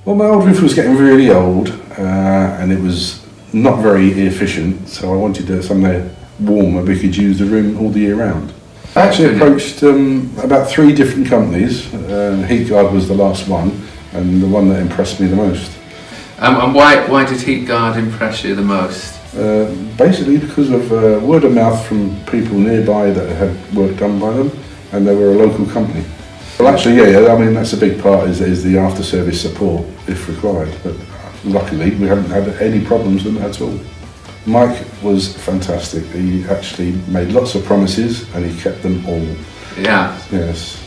Well, my old roof was getting really old and it was not very efficient, so I wanted somewhere warmer we could use the room all the year round. I actually approached about 3 different companies. HeatGuard was the last one, and the one that impressed me the most. And why did HeatGuard impress you the most? Basically because of word of mouth from people nearby that had work done by them, and they were a local company. Well, actually, yeah, I mean that's a big part is the after-service support if required. But luckily, we haven't had any problems with them at all. Mike was fantastic. He actually made lots of promises and he kept them all. Yeah. Yes.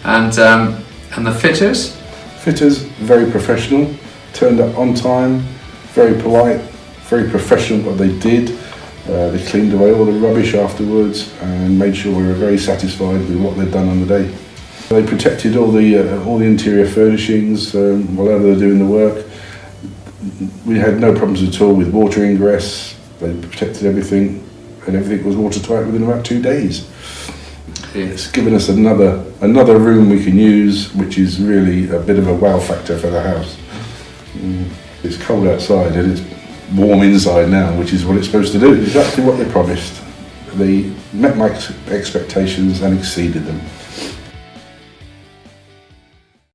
And the fitters? Fitters, very professional, turned up on time, very polite, very professional what they did. They cleaned away all the rubbish afterwards and made sure we were very satisfied with what they'd done on the day. They protected all the interior furnishings while they were doing the work. We had no problems at all with water ingress. They protected everything, and everything was watertight within about 2 days. It's given us another room we can use, which is really a bit of a wow factor for the house. It's cold outside and it's warm inside now, which is what it's supposed to do. Exactly what they promised. They met my expectations and exceeded them.